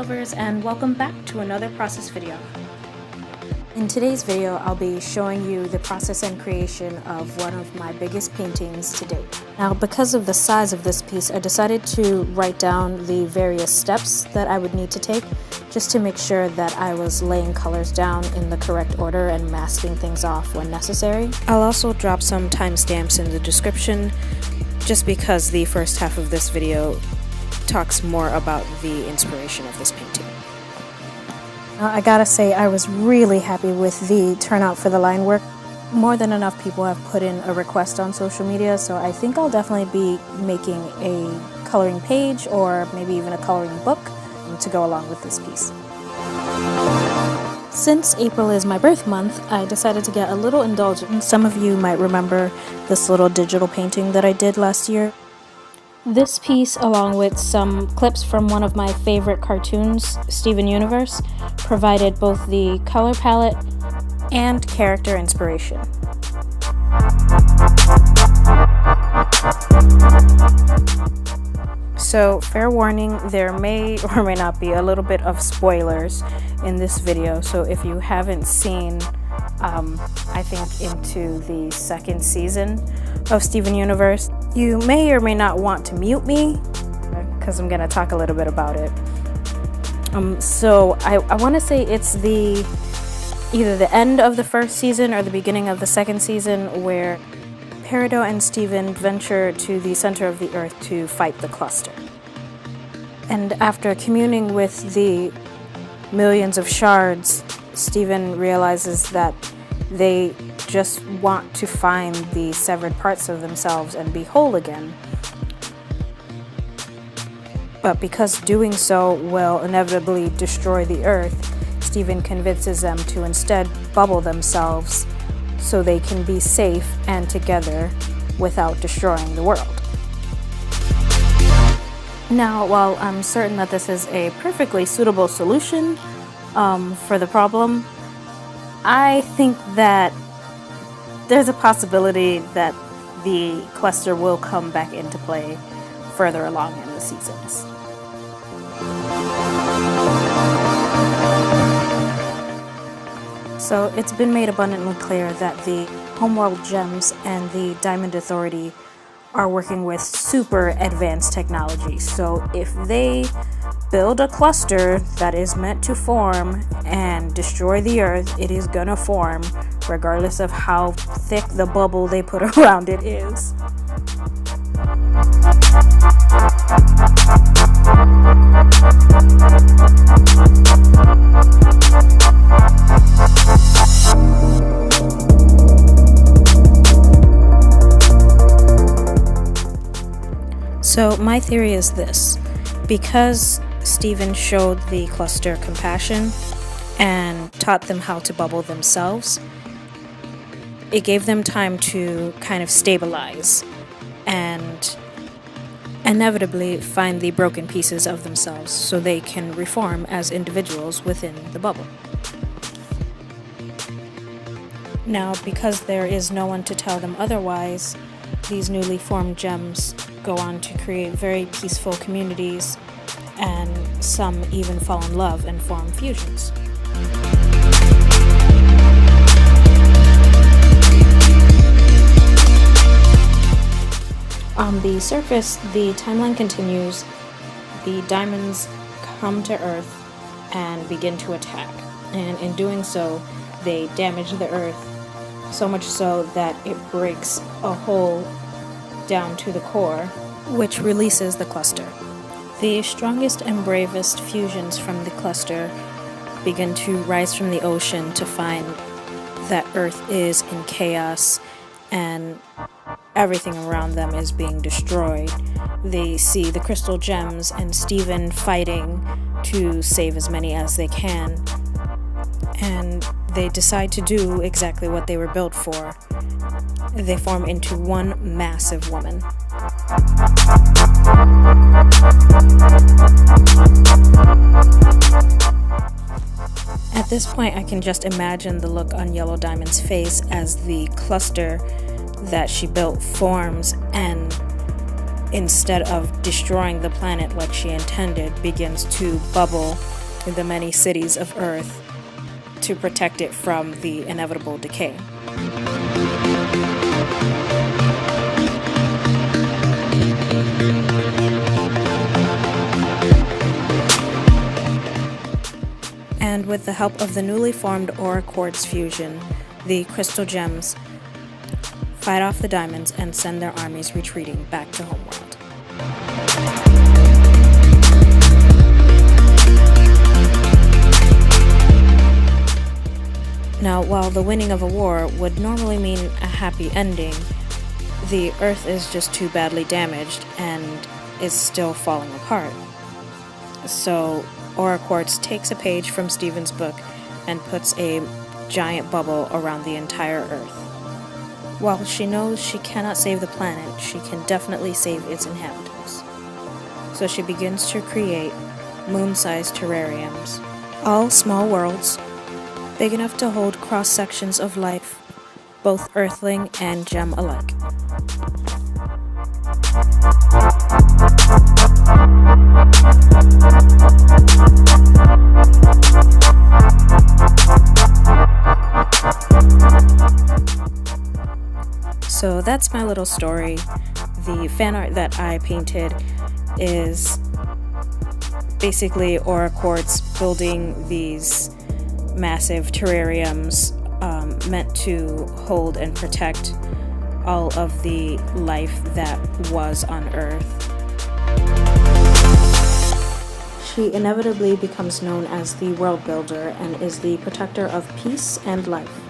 lovers, and welcome back to another process video. In today's video, I'll be showing you the process and creation of one of my biggest paintings to date. Now, because of the size of this piece, I decided to write down the various steps that I would need to take just to make sure that I was laying colors down in the correct order and masking things off when necessary. I'll also drop some timestamps in the description just because the first half of this video talks more about the inspiration of this painting. I gotta say, I was really happy with the turnout for the line work. More than enough people have put in a request on social media, so I think I'll definitely be making a coloring page or maybe even a coloring book to go along with this piece. Since April is my birth month, I decided to get a little indulgent. Some of you might remember this little digital painting that I did last year. This piece, along with some clips from one of my favorite cartoons, Steven Universe, provided both the color palette and character inspiration. So, fair warning, there may or may not be a little bit of spoilers in this video, so if you haven't seen, I think, into the second season of Steven Universe, you may or may not want to mute me, because I'm going to talk a little bit about it. So I want to say it's either the end of the first season or the beginning of the second season where Peridot and Steven venture to the center of the earth to fight the cluster. And after communing with the millions of shards, Steven realizes that they just want to find the severed parts of themselves and be whole again. But because doing so will inevitably destroy the earth, Steven convinces them to instead bubble themselves so they can be safe and together without destroying the world. Now, while I'm certain that this is a perfectly suitable solution for the problem, I think that there's a possibility that the cluster will come back into play further along in the seasons. So it's been made abundantly clear that the Homeworld Gems and the Diamond Authority are working with super advanced technology. So if they build a cluster that is meant to form and destroy the earth, it is gonna form regardless of how thick the bubble they put around it is. So my theory is this: because Steven showed the cluster compassion and taught them how to bubble themselves, it gave them time to kind of stabilize and inevitably find the broken pieces of themselves so they can reform as individuals within the bubble. Now, because there is no one to tell them otherwise, these newly formed gems go on to create very peaceful communities, and some even fall in love and form fusions. On the surface, the timeline continues. The diamonds come to Earth and begin to attack, and in doing so, they damage the Earth, so much so that it breaks a hole down to the core, which releases the cluster. The strongest and bravest fusions from the cluster begin to rise from the ocean to find that Earth is in chaos and everything around them is being destroyed. They see the crystal gems and Steven fighting to save as many as they can, and they decide to do exactly what they were built for. They form into one massive woman. At this point, I can just imagine the look on Yellow Diamond's face as the cluster that she built forms, and instead of destroying the planet like she intended, begins to bubble in the many cities of Earth to protect it from the inevitable decay. And with the help of the newly formed Quartz fusion, the crystal gems fight off the diamonds and send their armies retreating back to homeworld. Now, while the winning of a war would normally mean a happy ending, the Earth is just too badly damaged and is still falling apart. So Quartz takes a page from Stephen's book and puts a giant bubble around the entire Earth. While she knows she cannot save the planet, she can definitely save its inhabitants. So she begins to create moon-sized terrariums, all small worlds, big enough to hold cross-sections of life, both earthling and gem alike. So that's my little story. The fan art that I painted is basically Quartz building these massive terrariums meant to hold and protect all of the life that was on Earth. She inevitably becomes known as the world builder and is the protector of peace and life.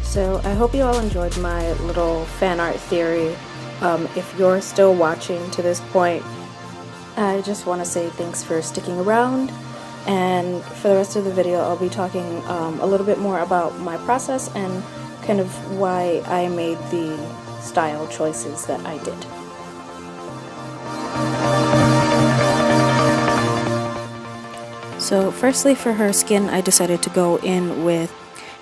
So I hope you all enjoyed my little fan art theory. If you're still watching to this point, I just want to say thanks for sticking around, and for the rest of the video I'll be talking a little bit more about my process and kind of why I made the style choices that I did. So firstly, for her skin, I decided to go in with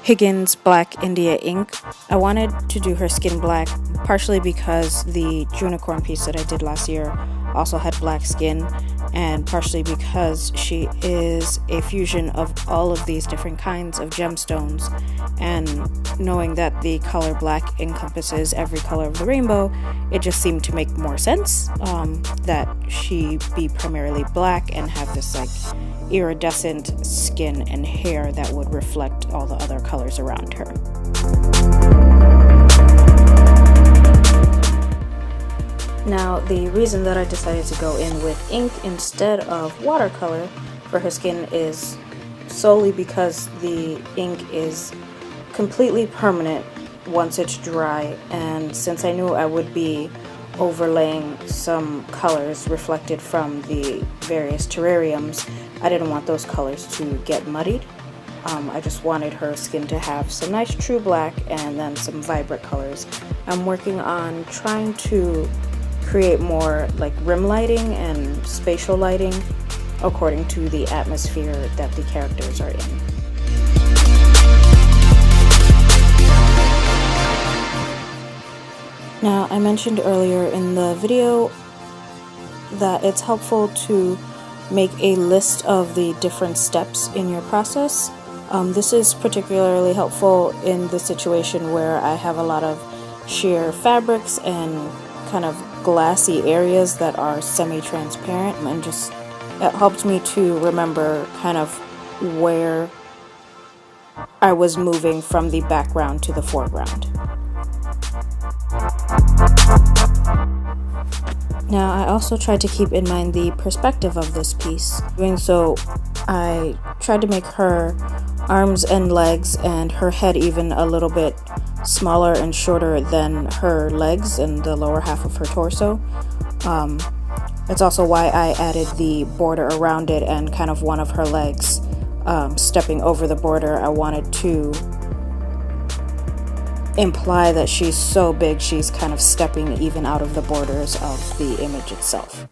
Higgins Black India ink. I wanted to do her skin black partially because the unicorn piece that I did last year also had black skin, and partially because she is a fusion of all of these different kinds of gemstones, and knowing that the color black encompasses every color of the rainbow, it just seemed to make more sense that she be primarily black and have this like iridescent skin and hair that would reflect all the other colors around her. Now, the reason that I decided to go in with ink instead of watercolor for her skin is solely because the ink is completely permanent once it's dry, and since I knew I would be overlaying some colors reflected from the various terrariums, I didn't want those colors to get muddied. I just wanted her skin to have some nice true black and then some vibrant colors. I'm working on trying to create more like rim lighting and spatial lighting according to the atmosphere that the characters are in. Now, I mentioned earlier in the video that it's helpful to make a list of the different steps in your process. This is particularly helpful in the situation where I have a lot of sheer fabrics and kind of glassy areas that are semi-transparent, and just it helped me to remember kind of where I was moving from the background to the foreground. Now, I also tried to keep in mind the perspective of this piece. Doing so, I tried to make her arms and legs and her head even a little bit smaller and shorter than her legs and the lower half of her torso. It's also why I added the border around it and kind of one of her legs stepping over the border. I wanted to imply that she's so big she's kind of stepping even out of the borders of the image itself.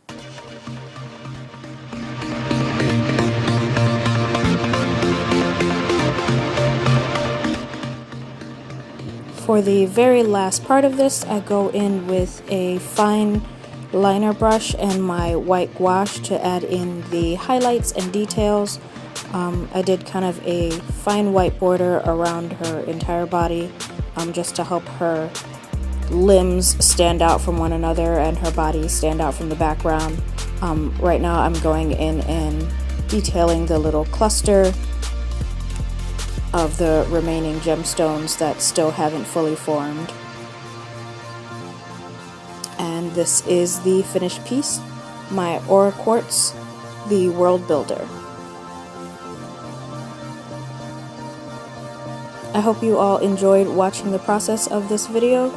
For the very last part of this, I go in with a fine liner brush and my white gouache to add in the highlights and details. I did kind of a fine white border around her entire body, just to help her limbs stand out from one another and her body stand out from the background. Right now I'm going in and detailing the little cluster of the remaining gemstones that still haven't fully formed. And this is the finished piece, my Quartz, the World Builder. I hope you all enjoyed watching the process of this video.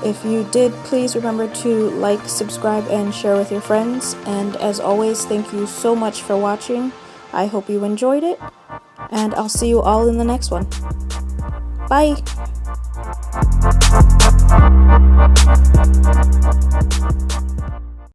If you did, please remember to like, subscribe, and share with your friends. And as always, thank you so much for watching. I hope you enjoyed it, and I'll see you all in the next one. Bye!